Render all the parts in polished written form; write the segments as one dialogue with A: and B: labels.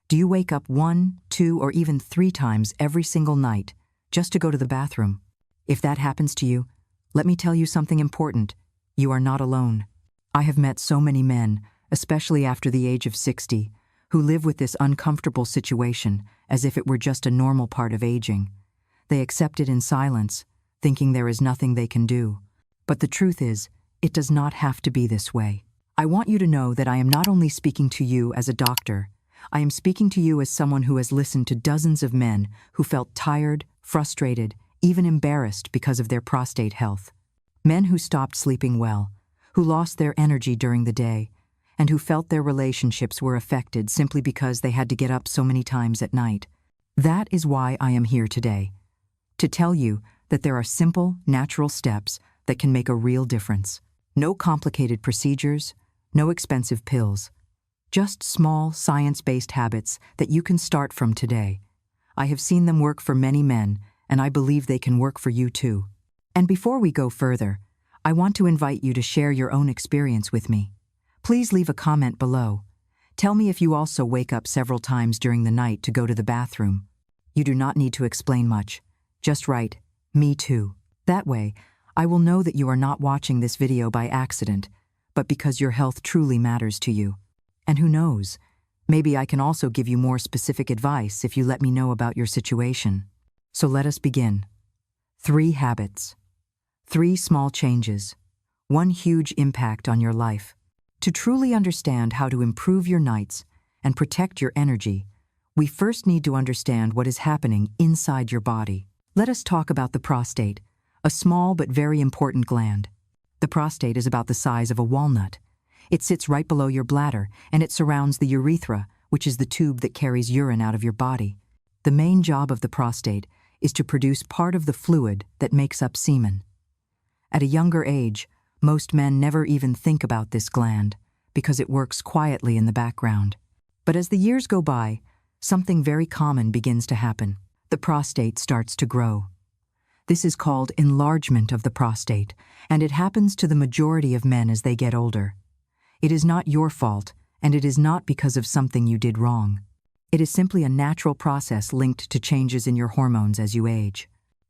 A: Do you wake up 1, 2, or even 3 times every single night just to go to the bathroom? If that happens to you, let me tell you something important. You are not alone. I have met so many men, especially after the age of 60, who live with this uncomfortable situation as if it were just a normal part of aging. They accept it in silence, thinking there is nothing they can do. But the truth is, it does not have to be this way. I want you to know that I am not only speaking to you as a doctor, I am speaking to you as someone who has listened to dozens of men who felt tired, frustrated, even embarrassed because of their prostate health. Men who stopped sleeping well, who lost their energy during the day, and who felt their relationships were affected simply because they had to get up so many times at night. That is why I am here today, to tell you that there are simple, natural steps that can make a real difference. No complicated procedures, no expensive pills. Just small, science-based habits that you can start from today. I have seen them work for many men, and I believe they can work for you too. And before we go further, I want to invite you to share your own experience with me. Please leave a comment below. Tell me if you also wake up several times during the night to go to the bathroom. You do not need to explain much. Just write, "Me too." That way, I will know that you are not watching this video by accident, but because your health truly matters to you. And who knows, maybe I can also give you more specific advice if you let me know about your situation. So let us begin. 3 habits. 3 small changes. 1 huge impact on your life. To truly understand how to improve your nights and protect your energy, we first need to understand what is happening inside your body. Let us talk about the prostate, a small but very important gland. The prostate is about the size of a walnut. It sits right below your bladder, and it surrounds the urethra, which is the tube that carries urine out of your body. The main job of the prostate is to produce part of the fluid that makes up semen. At a younger age, most men never even think about this gland because it works quietly in the background. But as the years go by, something very common begins to happen. The prostate starts to grow. This is called enlargement of the prostate, and it happens to the majority of men as they get older. It is not your fault, and it is not because of something you did wrong. It is simply a natural process linked to changes in your hormones as you age.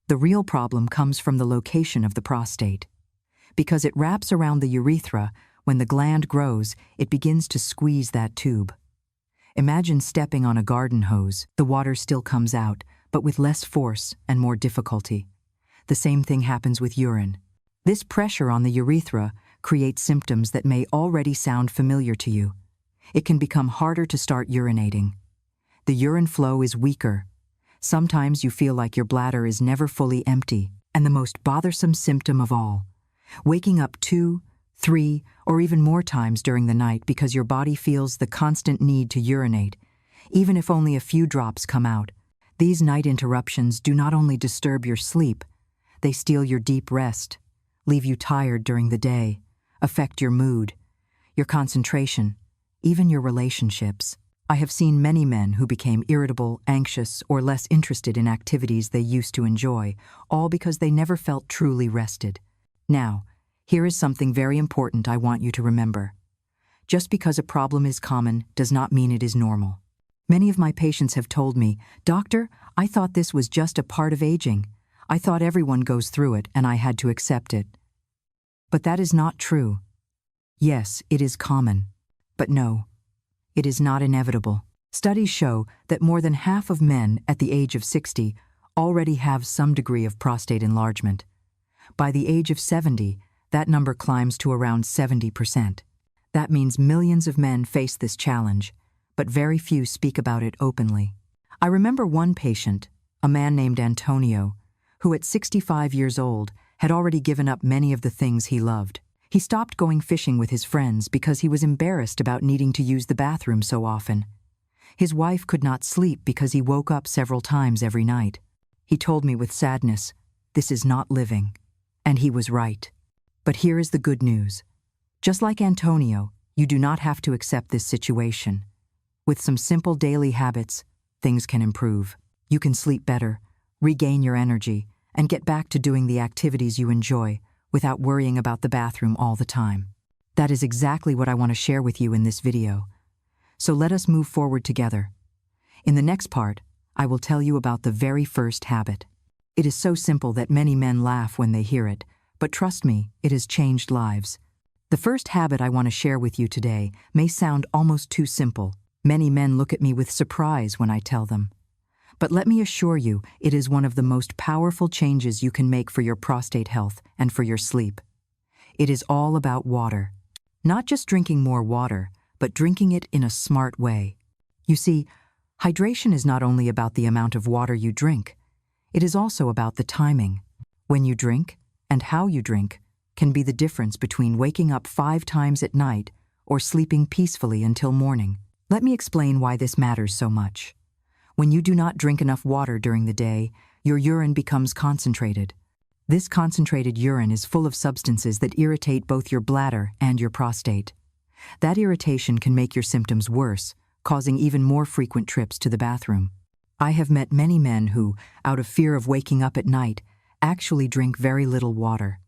A: The real problem comes from the location of the prostate. Because it wraps around the urethra, when the gland grows, it begins to squeeze that tube. Imagine stepping on a garden hose. The water still comes out, but with less force and more difficulty. The same thing happens with urine. This pressure on the urethra creates symptoms that may already sound familiar to you. It can become harder to start urinating. The urine flow is weaker. Sometimes you feel like your bladder is never fully empty, and the most bothersome symptom of all, waking up 2, 3, or even more times during the night because your body feels the constant need to urinate, even if only a few drops come out. These night interruptions do not only disturb your sleep, they steal your deep rest, leave you tired during the day, affect your mood, your concentration, even your relationships. I have seen many men who became irritable, anxious, or less interested in activities they used to enjoy, all because they never felt truly rested. Now, here is something very important I want you to remember. Just because a problem is common does not mean it is normal. Many of my patients have told me, "Doctor, I thought this was just a part of aging. I thought everyone goes through it and I had to accept it." But that is not true. Yes, it is common. But no, it is not inevitable. Studies show that more than half of men at the age of 60 already have some degree of prostate enlargement. By the age of 70, that number climbs to around 70%. That means millions of men face this challenge, but very few speak about it openly. I remember one patient, a man named Antonio, who at 65 years old had already given up many of the things he loved. He stopped going fishing with his friends because he was embarrassed about needing to use the bathroom so often. His wife could not sleep because he woke up several times every night. He told me with sadness, "This is not living." And he was right. But here is the good news. Just like Antonio, you do not have to accept this situation. With some simple daily habits, things can improve. You can sleep better, regain your energy, and get back to doing the activities you enjoy without worrying about the bathroom all the time. That is exactly what I want to share with you in this video. So let us move forward together. In the next part, I will tell you about the very first habit. It is so simple that many men laugh when they hear it, but trust me, it has changed lives. The first habit I want to share with you today may sound almost too simple. Many men look at me with surprise when I tell them. But let me assure you, it is one of the most powerful changes you can make for your prostate health and for your sleep. It is all about water. Not just drinking more water, but drinking it in a smart way. You see, hydration is not only about the amount of water you drink, it is also about the timing. When you drink, and how you drink, can be the difference between waking up 5 times at night or sleeping peacefully until morning. Let me explain why this matters so much. When you do not drink enough water during the day, your urine becomes concentrated. This concentrated urine is full of substances that irritate both your bladder and your prostate. That irritation can make your symptoms worse, causing even more frequent trips to the bathroom. I have met many men who, out of fear of waking up at night, actually drink very little water.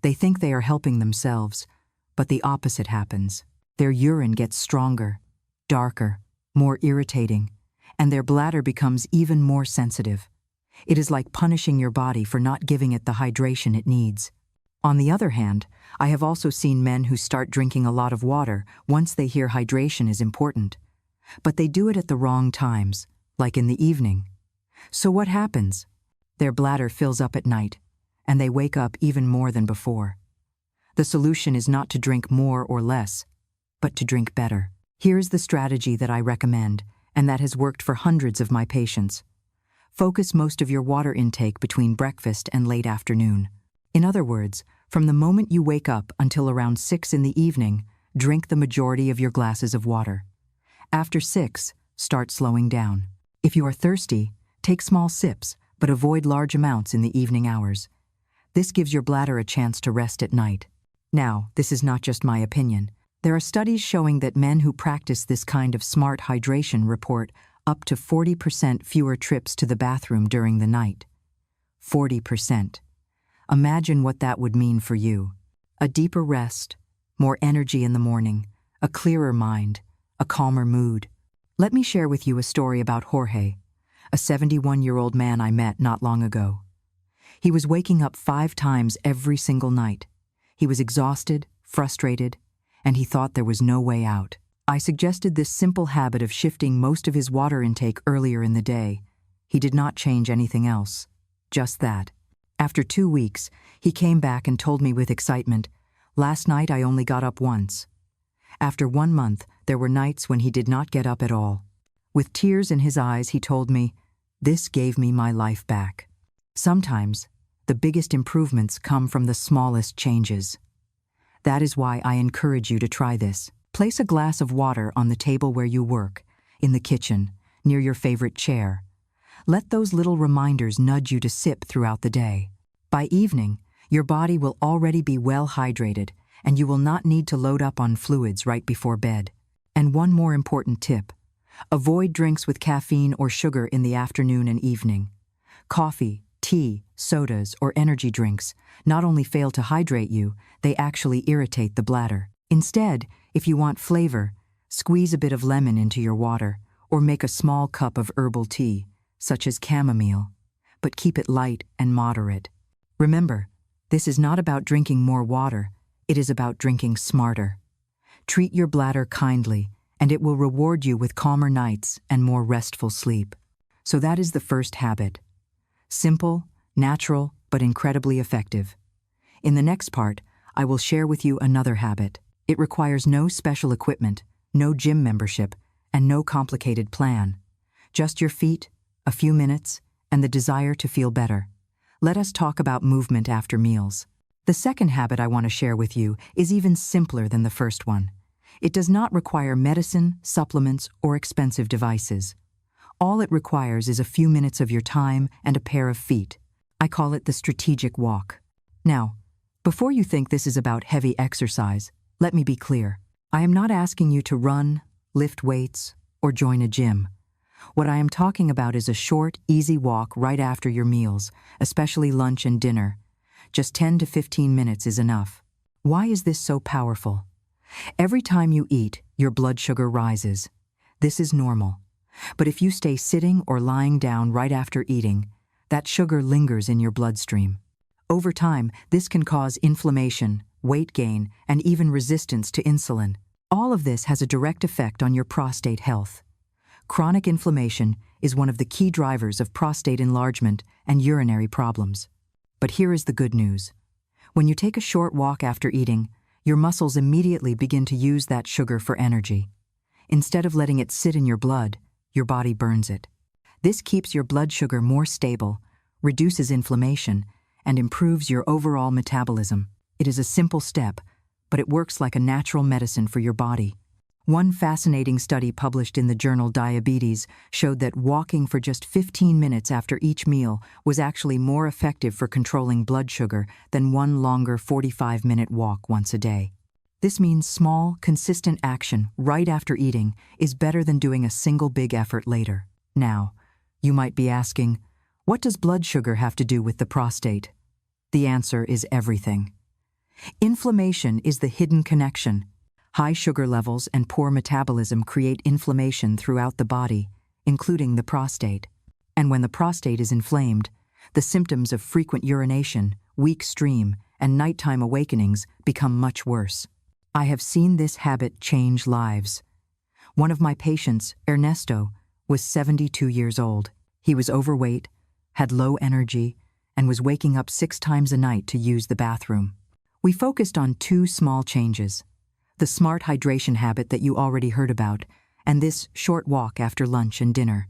A: They think they are helping themselves, but the opposite happens. Their urine gets stronger, darker, more irritating, and their bladder becomes even more sensitive. It is like punishing your body for not giving it the hydration it needs. On the other hand, I have also seen men who start drinking a lot of water once they hear hydration is important. But they do it at the wrong times, like in the evening. So what happens? Their bladder fills up at night, and they wake up even more than before. The solution is not to drink more or less, but to drink better. Here's the strategy that I recommend, and that has worked for hundreds of my patients. Focus most of your water intake between breakfast and late afternoon. In other words, from the moment you wake up until around 6 in the evening, drink the majority of your glasses of water. After 6, start slowing down. If you are thirsty, take small sips, but avoid large amounts in the evening hours. This gives your bladder a chance to rest at night. Now, this is not just my opinion. There are studies showing that men who practice this kind of smart hydration report up to 40% fewer trips to the bathroom during the night. 40%. Imagine what that would mean for you. A deeper rest, more energy in the morning, a clearer mind, a calmer mood. Let me share with you a story about Jorge, a 71-year-old man I met not long ago. He was waking up 5 times every single night. He was exhausted, frustrated, and he thought there was no way out. I suggested this simple habit of shifting most of his water intake earlier in the day. He did not change anything else. Just that. After 2 weeks, he came back and told me with excitement, "Last night I only got up once." After 1 month, there were nights when he did not get up at all. With tears in his eyes, he told me, "This gave me my life back." Sometimes, the biggest improvements come from the smallest changes. That is why I encourage you to try this. Place a glass of water on the table where you work, in the kitchen, near your favorite chair. Let those little reminders nudge you to sip throughout the day. By evening, your body will already be well hydrated, and you will not need to load up on fluids right before bed. And one more important tip: avoid drinks with caffeine or sugar in the afternoon and evening. Coffee, tea, sodas, or energy drinks not only fail to hydrate you, they actually irritate the bladder. Instead, if you want flavor, squeeze a bit of lemon into your water, or make a small cup of herbal tea, such as chamomile, but keep it light and moderate. Remember, this is not about drinking more water, it is about drinking smarter. Treat your bladder kindly, and it will reward you with calmer nights and more restful sleep. So that is the first habit. Simple, natural, but incredibly effective. In the next part, I will share with you another habit. It requires no special equipment, no gym membership, and no complicated plan. Just your feet, a few minutes, and the desire to feel better. Let us talk about movement after meals. The second habit I want to share with you is even simpler than the first one. It does not require medicine, supplements, or expensive devices. All it requires is a few minutes of your time and a pair of feet. I call it the strategic walk. Now, before you think this is about heavy exercise, let me be clear. I am not asking you to run, lift weights, or join a gym. What I am talking about is a short, easy walk right after your meals, especially lunch and dinner. Just 10 to 15 minutes is enough. Why is this so powerful? Every time you eat, your blood sugar rises. This is normal. But if you stay sitting or lying down right after eating, that sugar lingers in your bloodstream. Over time, this can cause inflammation, weight gain, and even resistance to insulin. All of this has a direct effect on your prostate health. Chronic inflammation is one of the key drivers of prostate enlargement and urinary problems. But here is the good news. When you take a short walk after eating, your muscles immediately begin to use that sugar for energy. Instead of letting it sit in your blood, your body burns it. This keeps your blood sugar more stable, reduces inflammation, and improves your overall metabolism. It is a simple step, but it works like a natural medicine for your body. One fascinating study published in the journal Diabetes showed that walking for just 15 minutes after each meal was actually more effective for controlling blood sugar than one longer 45-minute walk once a day. This means small, consistent action right after eating is better than doing a single big effort later. Now, you might be asking, what does blood sugar have to do with the prostate? The answer is everything. Inflammation is the hidden connection. High sugar levels and poor metabolism create inflammation throughout the body, including the prostate. And when the prostate is inflamed, the symptoms of frequent urination, weak stream, and nighttime awakenings become much worse. I have seen this habit change lives. One of my patients, Ernesto, was 72 years old. He was overweight, had low energy, and was waking up 6 times a night to use the bathroom. We focused on 2 small changes: the smart hydration habit that you already heard about, and this short walk after lunch and dinner.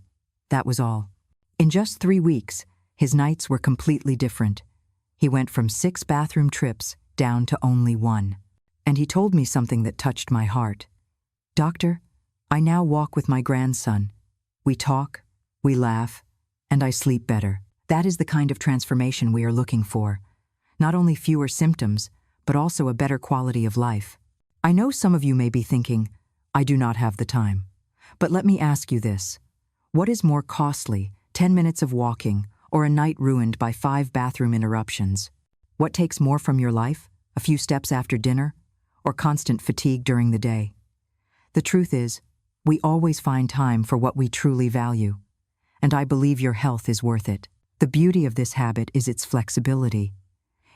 A: That was all. In just 3 weeks, his nights were completely different. He went from 6 bathroom trips down to only 1. And he told me something that touched my heart. "Doctor, I now walk with my grandson. We talk, we laugh, and I sleep better." That is the kind of transformation we are looking for. Not only fewer symptoms, but also a better quality of life. I know some of you may be thinking, I do not have the time. But let me ask you this. What is more costly, 10 minutes of walking or a night ruined by 5 bathroom interruptions? What takes more from your life, a few steps after dinner, or constant fatigue during the day? The truth is, we always find time for what we truly value. And I believe your health is worth it. The beauty of this habit is its flexibility.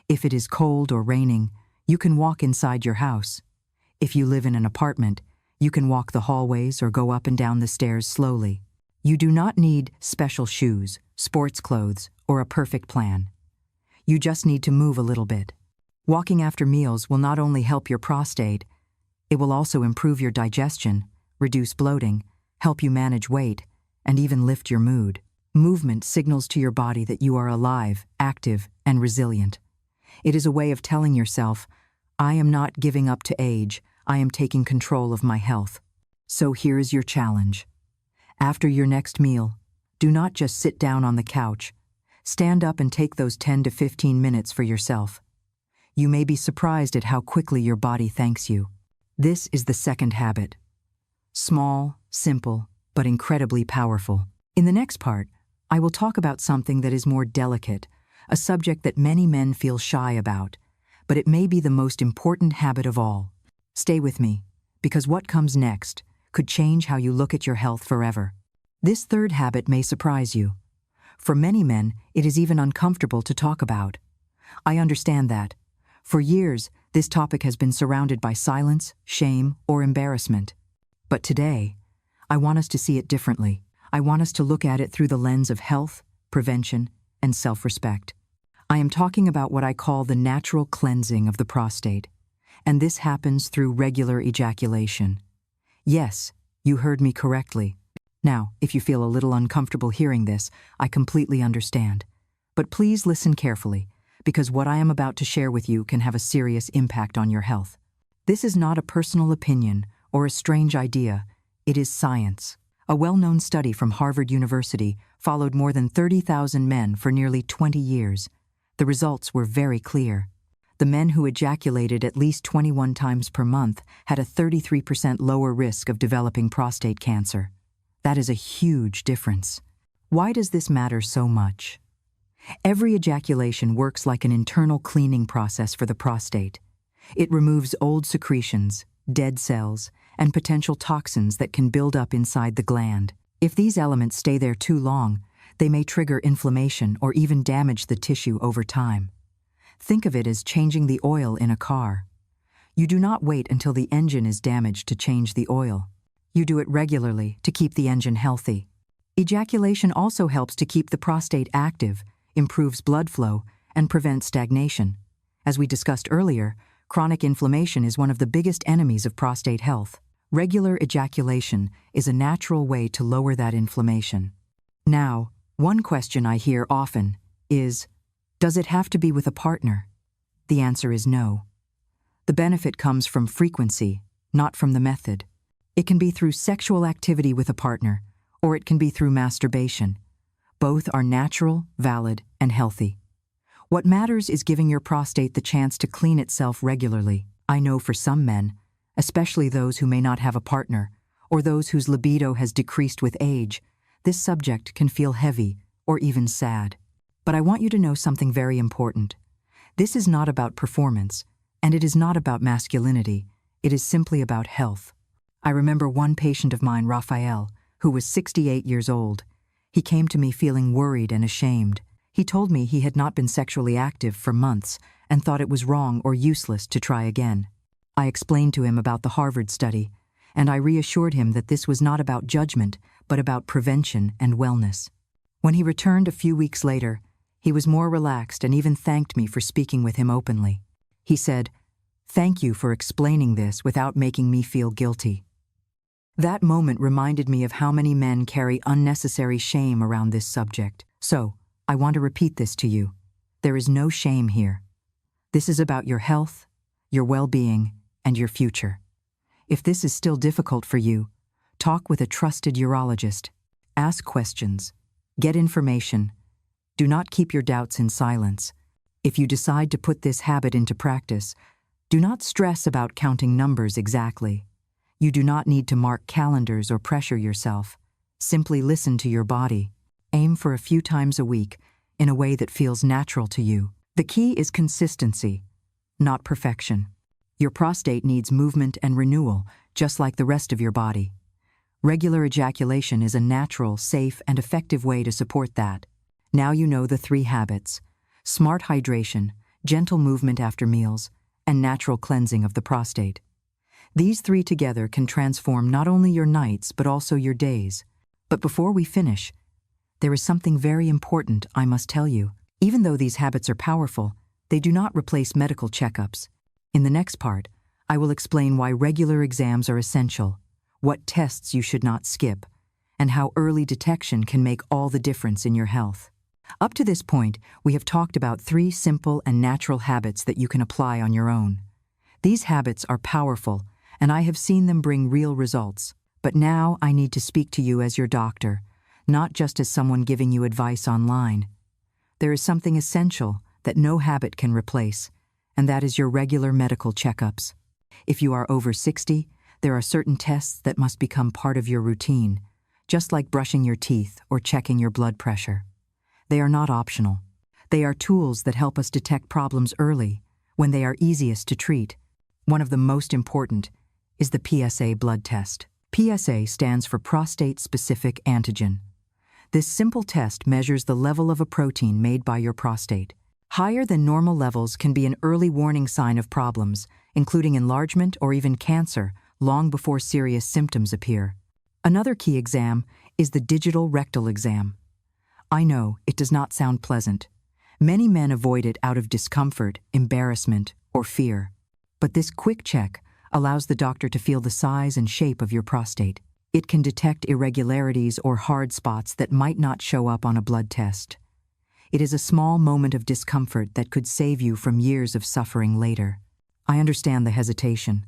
A: If it is cold or raining, you can walk inside your house. If you live in an apartment, you can walk the hallways or go up and down the stairs slowly. You do not need special shoes, sports clothes, or a perfect plan. You just need to move a little bit. Walking after meals will not only help your prostate, it will also improve your digestion, reduce bloating, help you manage weight, and even lift your mood. Movement signals to your body that you are alive, active, and resilient. It is a way of telling yourself, I am not giving up to age, I am taking control of my health. So here is your challenge. After your next meal, do not just sit down on the couch. Stand up and take those 10 to 15 minutes for yourself. You may be surprised at how quickly your body thanks you. This is the second habit. Small, simple, but incredibly powerful. In the next part, I will talk about something that is more delicate, a subject that many men feel shy about, but it may be the most important habit of all. Stay with me, because what comes next could change how you look at your health forever. This third habit may surprise you. For many men, it is even uncomfortable to talk about. I understand that. For years, this topic has been surrounded by silence, shame, or embarrassment. But today, I want us to see it differently. I want us to look at it through the lens of health, prevention, and self-respect. I am talking about what I call the natural cleansing of the prostate, and this happens through regular ejaculation. Yes, you heard me correctly. Now, if you feel a little uncomfortable hearing this, I completely understand. But please listen carefully, because what I am about to share with you can have a serious impact on your health. This is not a personal opinion or a strange idea. It is science. A well-known study from Harvard University followed more than 30,000 men for nearly 20 years. The results were very clear. The men who ejaculated at least 21 times per month had a 33% lower risk of developing prostate cancer. That is a huge difference. Why does this matter so much? Every ejaculation works like an internal cleaning process for the prostate. It removes old secretions, dead cells, and potential toxins that can build up inside the gland. If these elements stay there too long, they may trigger inflammation or even damage the tissue over time. Think of it as changing the oil in a car. You do not wait until the engine is damaged to change the oil. You do it regularly to keep the engine healthy. Ejaculation also helps to keep the prostate active, improves blood flow, and prevents stagnation. As we discussed earlier, chronic inflammation is one of the biggest enemies of prostate health. Regular ejaculation is a natural way to lower that inflammation. Now, one question I hear often is, does it have to be with a partner? The answer is no. The benefit comes from frequency, not from the method. It can be through sexual activity with a partner, or it can be through masturbation. Both are natural, valid, and healthy. What matters is giving your prostate the chance to clean itself regularly. I know for some men, especially those who may not have a partner, or those whose libido has decreased with age, this subject can feel heavy or even sad. But I want you to know something very important. This is not about performance, and it is not about masculinity. It is simply about health. I remember one patient of mine, Raphael, who was 68 years old. He came to me feeling worried and ashamed. He told me he had not been sexually active for months and thought it was wrong or useless to try again. I explained to him about the Harvard study, and I reassured him that this was not about judgment, but about prevention and wellness. When he returned a few weeks later, he was more relaxed and even thanked me for speaking with him openly. He said, "Thank you for explaining this without making me feel guilty." That moment reminded me of how many men carry unnecessary shame around this subject. So, I want to repeat this to you. There is no shame here. This is about your health, your well-being, and your future. If this is still difficult for you, talk with a trusted urologist. Ask questions. Get information. Do not keep your doubts in silence. If you decide to put this habit into practice, do not stress about counting numbers exactly. You do not need to mark calendars or pressure yourself. Simply listen to your body. Aim for a few times a week in a way that feels natural to you. The key is consistency, not perfection. Your prostate needs movement and renewal, just like the rest of your body. Regular ejaculation is a natural, safe, and effective way to support that. Now you know the 3 habits: smart hydration, gentle movement after meals, and natural cleansing of the prostate. These 3 together can transform not only your nights but also your days. But before we finish, there is something very important I must tell you. Even though these habits are powerful, they do not replace medical checkups. In the next part, I will explain why regular exams are essential, what tests you should not skip, and how early detection can make all the difference in your health. Up to this point, we have talked about 3 simple and natural habits that you can apply on your own. These habits are powerful, and I have seen them bring real results. But now I need to speak to you as your doctor, not just as someone giving you advice online. There is something essential that no habit can replace, and that is your regular medical checkups. If you are over 60, there are certain tests that must become part of your routine, just like brushing your teeth or checking your blood pressure. They are not optional. They are tools that help us detect problems early, when they are easiest to treat. One of the most important is the PSA blood test. PSA stands for prostate-specific antigen. This simple test measures the level of a protein made by your prostate. Higher than normal levels can be an early warning sign of problems, including enlargement or even cancer, long before serious symptoms appear. Another key exam is the digital rectal exam. I know it does not sound pleasant. Many men avoid it out of discomfort, embarrassment, or fear. But this quick check allows the doctor to feel the size and shape of your prostate. It can detect irregularities or hard spots that might not show up on a blood test. It is a small moment of discomfort that could save you from years of suffering later. I understand the hesitation.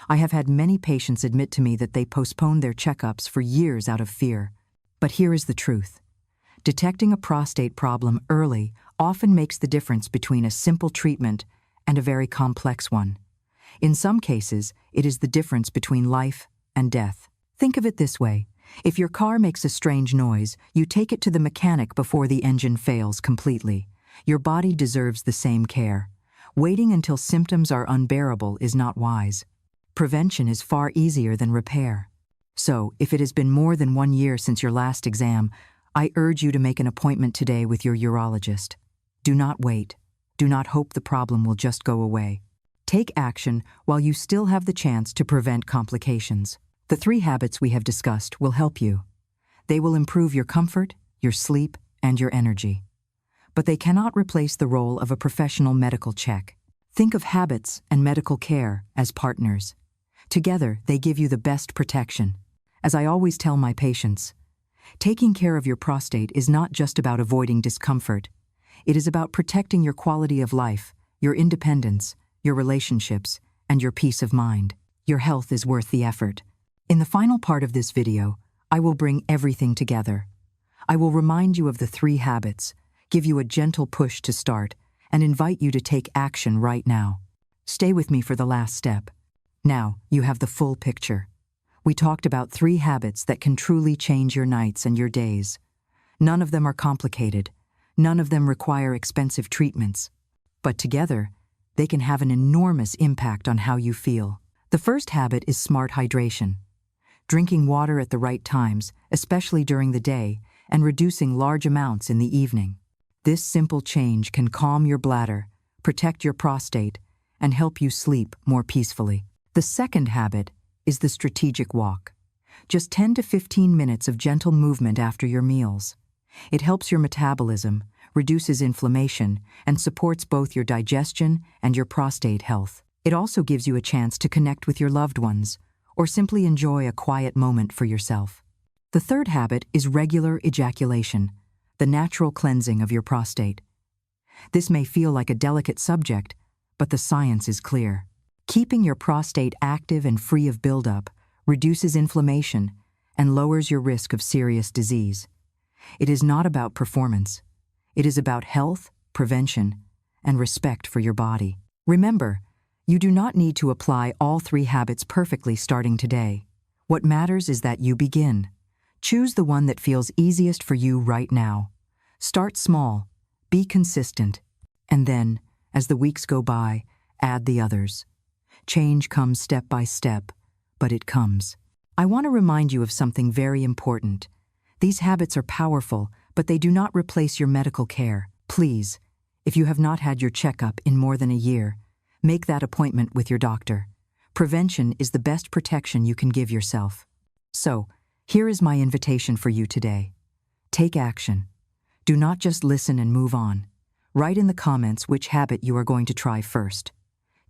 A: I have had many patients admit to me that they postponed their checkups for years out of fear. But here is the truth. Detecting a prostate problem early often makes the difference between a simple treatment and a very complex one. In some cases, it is the difference between life and death. Think of it this way. If your car makes a strange noise, you take it to the mechanic before the engine fails completely. Your body deserves the same care. Waiting until symptoms are unbearable is not wise. Prevention is far easier than repair. So, if it has been more than 1 year since your last exam, I urge you to make an appointment today with your urologist. Do not wait. Do not hope the problem will just go away. Take action while you still have the chance to prevent complications. The 3 habits we have discussed will help you. They will improve your comfort, your sleep, and your energy. But they cannot replace the role of a professional medical check. Think of habits and medical care as partners. Together, they give you the best protection. As I always tell my patients, taking care of your prostate is not just about avoiding discomfort. It is about protecting your quality of life, your independence, your relationships, and your peace of mind. Your health is worth the effort. In the final part of this video, I will bring everything together. I will remind you of the 3 habits, give you a gentle push to start, and invite you to take action right now. Stay with me for the last step. Now, you have the full picture. We talked about 3 habits that can truly change your nights and your days. None of them are complicated. None of them require expensive treatments. But together, they can have an enormous impact on how you feel. The first habit is smart hydration. Drinking water at the right times, especially during the day, and reducing large amounts in the evening. This simple change can calm your bladder, protect your prostate, and help you sleep more peacefully. The second habit is the strategic walk. Just 10 to 15 minutes of gentle movement after your meals. It helps your metabolism, reduces inflammation, and supports both your digestion and your prostate health. It also gives you a chance to connect with your loved ones, or simply enjoy a quiet moment for yourself. The third habit is regular ejaculation, the natural cleansing of your prostate. This may feel like a delicate subject, but the science is clear. Keeping your prostate active and free of buildup reduces inflammation and lowers your risk of serious disease. It is not about performance. It is about health, prevention, and respect for your body. Remember, you do not need to apply all 3 habits perfectly starting today. What matters is that you begin. Choose the one that feels easiest for you right now. Start small, be consistent, and then, as the weeks go by, add the others. Change comes step by step, but it comes. I want to remind you of something very important. These habits are powerful, but they do not replace your medical care. Please, if you have not had your checkup in more than a year, make that appointment with your doctor. Prevention is the best protection you can give yourself. So, here is my invitation for you today. Take action. Do not just listen and move on. Write in the comments which habit you are going to try first.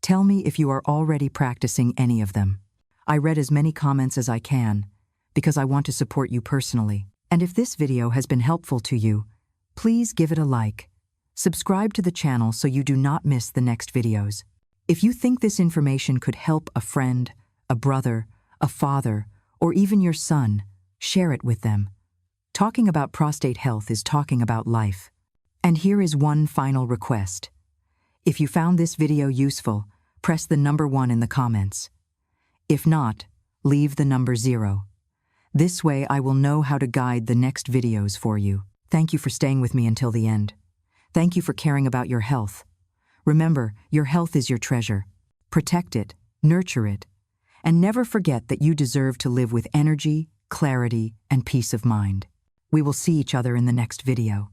A: Tell me if you are already practicing any of them. I read as many comments as I can, because I want to support you personally. And if this video has been helpful to you, please give it a like. Subscribe to the channel so you do not miss the next videos. If you think this information could help a friend, a brother, a father, or even your son, share it with them. Talking about prostate health is talking about life. And here is one final request. If you found this video useful, press the number 1 in the comments. If not, leave the number 0. This way I will know how to guide the next videos for you. Thank you for staying with me until the end. Thank you for caring about your health. Remember, your health is your treasure. Protect it, nurture it, and never forget that you deserve to live with energy, clarity, and peace of mind. We will see each other in the next video.